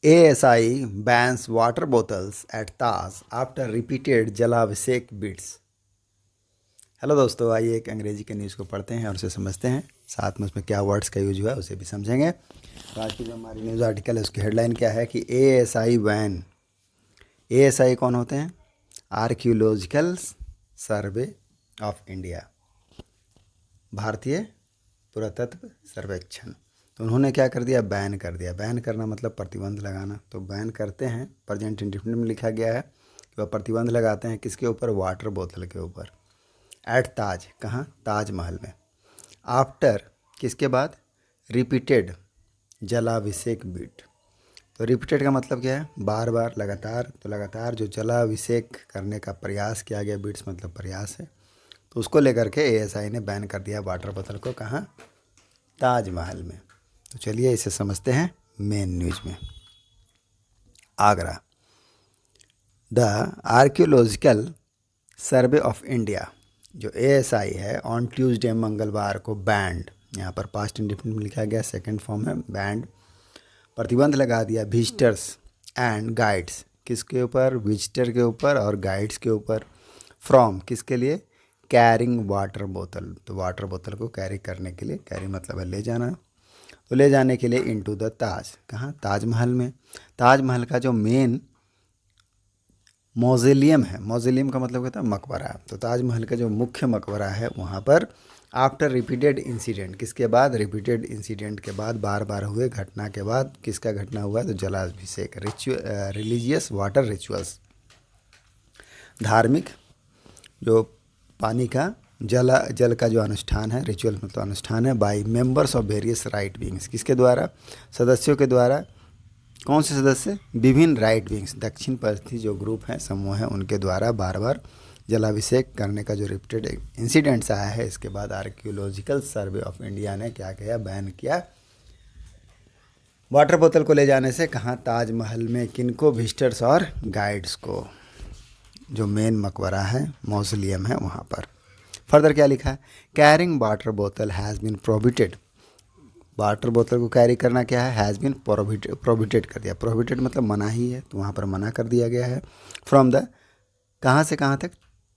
ASI bans water bottles at Taj after repeated जलाभिषेक beads. Hello दोस्तों, आइए एक अंग्रेजी के न्यूज़ को पढ़ते हैं और उसे समझते हैं, साथ में उसमें क्या वर्ड्स का यूज हुआ है उसे भी समझेंगे। तो आज की जो हमारी न्यूज़ आर्टिकल है उसकी हेडलाइन क्या है कि ASI बैन। ASI कौन होते हैं? आर्कियोलॉजिकल सर्वे ऑफ इंडिया, भारतीय पुरातत्व सर्वेक्षण। तो उन्होंने क्या कर दिया? बैन कर दिया। बैन करना मतलब प्रतिबंध लगाना। तो बैन करते हैं, प्रेजेंट इंडेफिनिट में लिखा गया है कि वह प्रतिबंध लगाते हैं किसके ऊपर? वाटर बोतल के ऊपर। एट ताज, कहाँ? ताजमहल में। आफ्टर, किसके बाद? रिपीटेड जलाभिषेक बीट। तो रिपीटेड का मतलब क्या है? बार बार, लगातार। तो लगातार जो जलाभिषेक करने का प्रयास किया गया, बीट्स मतलब प्रयास है, तो उसको लेकर के ASI ने बैन कर दिया वाटर बोतल को। कहाँ? ताजमहल में। तो चलिए इसे समझते हैं मेन न्यूज़ में। Agra, the archaeological survey of India, जो ASI है, ऑन ट्यूसडे, मंगलवार को बैंड, यहाँ पर पास्ट इंडेफिनिट में लिखा गया, सेकंड फॉर्म है बैंड, प्रतिबंध लगा दिया विजिटर्स एंड गाइड्स, किसके ऊपर? विजिटर के ऊपर और गाइड्स के ऊपर। फ्रॉम, किसके लिए? कैरिंग वाटर बोतल। तो वाटर बोतल को कैरी करने के लिए, कैरी मतलब है ले जाना, तो ले जाने के लिए इनटू द ताज, कहाँ? ताजमहल में। ताजमहल का जो मेन मौज़ोलियम है, मौज़ोलियम का मतलब होता है मकबरा, तो ताजमहल का जो मुख्य मकबरा है वहाँ पर आफ्टर रिपीटेड इंसिडेंट, किसके बाद? रिपीटेड इंसिडेंट के बाद, बार बार हुए घटना के बाद। किसका घटना हुआ? तो जलाभिषेक, रिलीजियस वाटर रिचुअल्स, धार्मिक जो पानी का जल का जो अनुष्ठान है, रिचुअल मतलब अनुष्ठान है, by members of various right wings, किसके द्वारा? सदस्यों के द्वारा। कौन से सदस्य? विभिन्न राइट विंग्स, दक्षिण पश्चिमी जो ग्रुप हैं, समूह हैं, उनके द्वारा बार बार जलाभिषेक करने का जो रिपीटेड इंसिडेंट्स आया है, इसके बाद आर्कियोलॉजिकल सर्वे ऑफ इंडिया ने क्या किया? बैन किया वाटर बोतल को ले जाने से। कहाँ? ताजमहल में। किनको? विजिटर्स और गाइड्स को, जो मेन मकबरा है, मौज़ोलियम है, वहाँ पर। फर्दर क्या लिखा है? कैरिंग वाटर बोतल हैज़ बीन प्रोहिबिटेड। वाटर बोतल को कैरी करना क्या है? हैज़ बीन प्रोहिबिटेड कर दिया। प्रोहिबिटेड मतलब मना ही है, तो वहाँ पर मना कर दिया गया है। फ्रॉम द, कहाँ से कहाँ तक?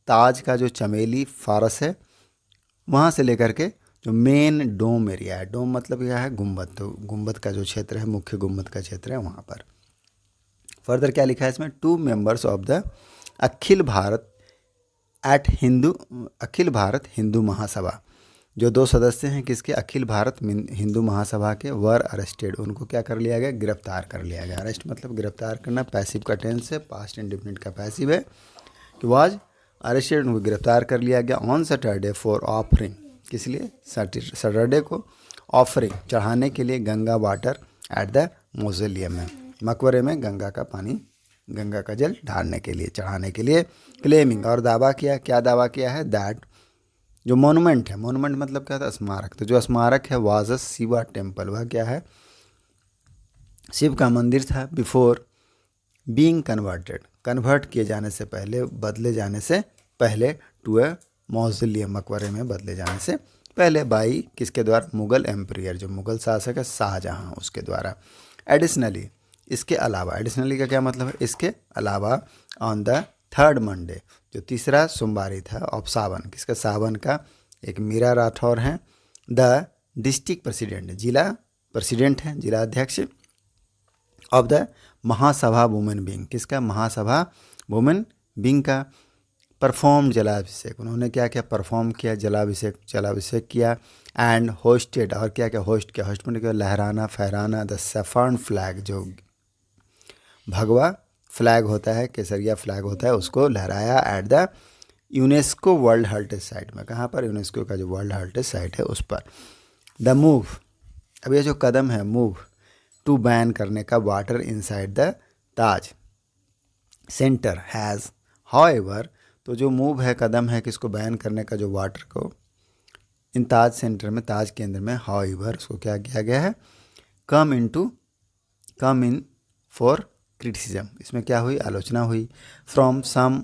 ताज का जो चमेली फारस है, वहाँ से लेकर के जो मेन डोम एरिया है, डोम मतलब क्या है? गुंबद। तो गुंबद का जो क्षेत्र है, मुख्य गुंबद का क्षेत्र है, वहाँ पर। फर्दर क्या लिखा है इसमें? 2 मेंबर्स ऑफ द अखिल भारत अखिल भारत हिंदू महासभा, जो 2 सदस्य हैं किसके? अखिल भारत हिंदू महासभा के, वर अरेस्टेड, उनको क्या कर लिया गया? गिरफ्तार कर लिया गया। अरेस्ट मतलब गिरफ्तार करना, पैसिव का टेंस है, पास्ट इंडेफिनिट का पैसिव है, कि वाज अरेस्टेड, उनको गिरफ्तार कर लिया गया। ऑन सैटरडे फॉर ऑफरिंग, किस लिए? सैटरडे को ऑफरिंग, चढ़ाने के लिए, गंगा वाटर एट द मौज़ोलियम में, मकबरे में गंगा का पानी, गंगा का जल ढालने के लिए, चढ़ाने के लिए। क्लेमिंग, और दावा किया, क्या दावा किया है? दैट जो मोनूमेंट है, मोनूमेंट मतलब क्या था? स्मारक। तो जो स्मारक है वाज अ शिवा टेम्पल, वह क्या है? शिव का मंदिर था। बिफोर बीइंग कन्वर्टेड, कन्वर्ट किए जाने से पहले, बदले जाने से पहले, टू ए मौज़ोलियम, मकबरे में बदले जाने से पहले, बाई, किसके द्वारा? मुगल एम्परियर, जो मुगल शासक है शाहजहां, उसके द्वारा। एडिशनली, इसके अलावा, एडिशनली का क्या मतलब है? इसके अलावा, ऑन द थर्ड मंडे, जो तीसरा सोमवारी था, ऑफ सावन, किसका? सावन का। एक मीरा राठौर हैं, द डिस्ट्रिक्ट प्रेसिडेंट, जिला प्रेसिडेंट हैं, जिला अध्यक्ष of the Mahasabha women wing, किसका? महासभा वुमेन विंग का। परफॉर्म जलाभिषेक, उन्होंने क्या क्या परफॉर्म किया? जलाभिषेक किया। एंड होस्टेड, और क्या क्या होस्ट किया? होस्ट में क्या? लहराना, फहराना, द सैफरन फ्लैग, जो भगवा फ्लैग होता है, केसरिया फ्लैग होता है, उसको लहराया at the UNESCO world heritage site में। कहाँ पर? यूनेस्को का जो वर्ल्ड हेरिटेज साइट है उस पर। द मूव, अब ये जो कदम है, मूव टू बैन करने का water inside the Taj centre has, however, तो जो मूव है, कदम है, किसको बैन करने का? जो वाटर को इन ताज सेंटर में, ताज केंद्र में, हाउएवर, उसको क्या किया गया है? कम इन फॉर क्रिटिसिज्म, इसमें क्या हुई? आलोचना हुई। फ्रॉम सम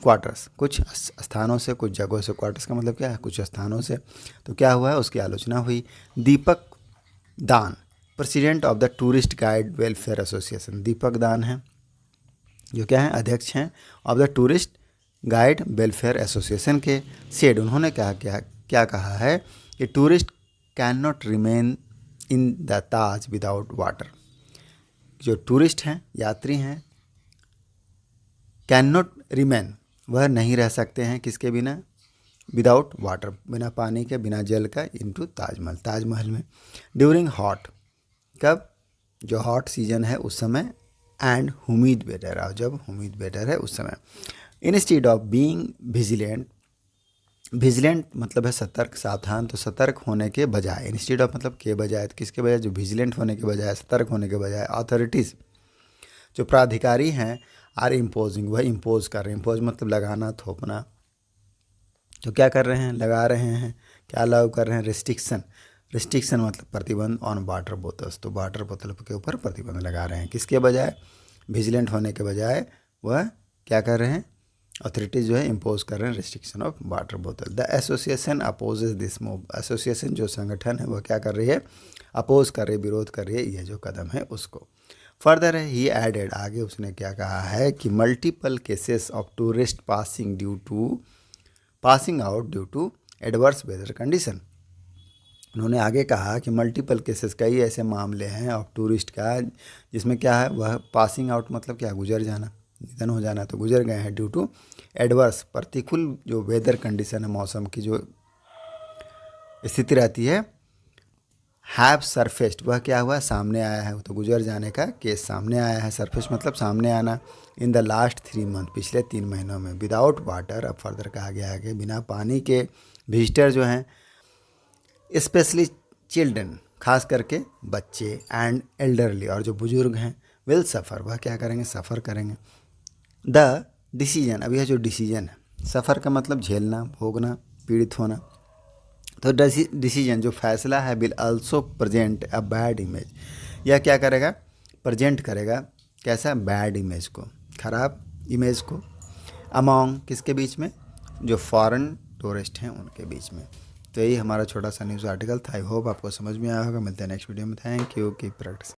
क्वार्टर्स, कुछ स्थानों से, कुछ जगहों से। क्वार्टर्स का मतलब क्या है? कुछ स्थानों से। तो क्या हुआ है? उसकी आलोचना हुई। Deepak Dan, president of the tourist guide welfare association, Deepak Dan है जो क्या है अध्यक्ष हैं of the tourist guide welfare association के। सेड, उन्होंने क्या कहा है कि tourist can not remain in the Taj without water. जो टूरिस्ट हैं, यात्री हैं, कैन नॉट रिमेन, वह नहीं रह सकते हैं किसके बिना, विदाउट वाटर, बिना पानी के, बिना जल का, इनटू ताजमहल, ताजमहल में। ड्यूरिंग हॉट, कब, जो हॉट सीजन है उस समय, एंड हुमिड वेदर, और जब हुमिड वेदर है उस समय। Instead of being vigilant, vigilant मतलब है सतर्क, सावधान, तो सतर्क होने के बजाय, इंस्टीड ऑफ मतलब के बजाय, तो किसके बजाय, जो विजिलेंट होने के बजाय, सतर्क होने के बजाय, अथॉरिटीज़ जो प्राधिकारी हैं, आर इम्पोजिंग, वह इम्पोज कर रहे हैं, इम्पोज मतलब लगाना, थोपना, तो क्या कर रहे हैं, लगा रहे हैं, क्या लागू कर रहे हैं, रिस्ट्रिक्शन, रिस्ट्रिक्शन मतलब प्रतिबंध ऑन वाटर बोतल्स, तो वाटर बोतल के ऊपर प्रतिबंध लगा रहे हैं, किसके बजाय, विजिलेंट होने के बजाय वह क्या कर रहे हैं, अथॉरिटीज जो है इम्पोज कर रहे हैं रिस्ट्रिक्शन ऑफ वाटर बोतल। The association opposes this move, association जो संगठन है वह क्या कर रही है, अपोज कर रही है, विरोध कर रही है यह जो कदम है उसको। फर्दर ही एडेड, आगे उसने क्या कहा है कि multiple cases of tourist passing out due to adverse weather condition. उन्होंने आगे कहा कि मल्टीपल केसेस, कई ऐसे मामले हैं ऑफ टूरिस्ट का जिसमें क्या है, वह पासिंग आउट मतलब क्या, गुजर जाना, निधन हो जाना, तो गुजर गए हैं ड्यू टू एडवर्स, प्रतिकूल जो वेदर कंडीशन है, मौसम की जो स्थिति रहती है, हैव सरफेस्ड, वह क्या हुआ, सामने आया है, तो गुजर जाने का केस सामने आया है, सरफेस मतलब सामने आना, इन द लास्ट 3 मंथ, पिछले 3 महीनों में, विदाउट वाटर, अब फर्दर कहा गया है कि बिना पानी के विजिटर जो हैं, स्पेशली चिल्ड्रन, खास करके बच्चे, एंड एल्डरली, और जो बुजुर्ग हैं, विल सफ़र, वह क्या करेंगे, सफ़र करेंगे। द डिसीजन, अब यह जो डिसीजन है, सफ़र का मतलब झेलना, भोगना, पीड़ित होना, तो डिसीजन जो फैसला है, will also present a bad image, यह क्या करेगा, प्रेजेंट करेगा, कैसा, बैड इमेज को, खराब इमेज को, अमॉन्ग किसके बीच में, जो फॉरेन टूरिस्ट हैं उनके बीच में। तो यही हमारा छोटा सा न्यूज़ आर्टिकल था। आई होप आपको समझ में आया होगा। मिलते हैं नेक्स्ट वीडियो में। Thank you, keep practice.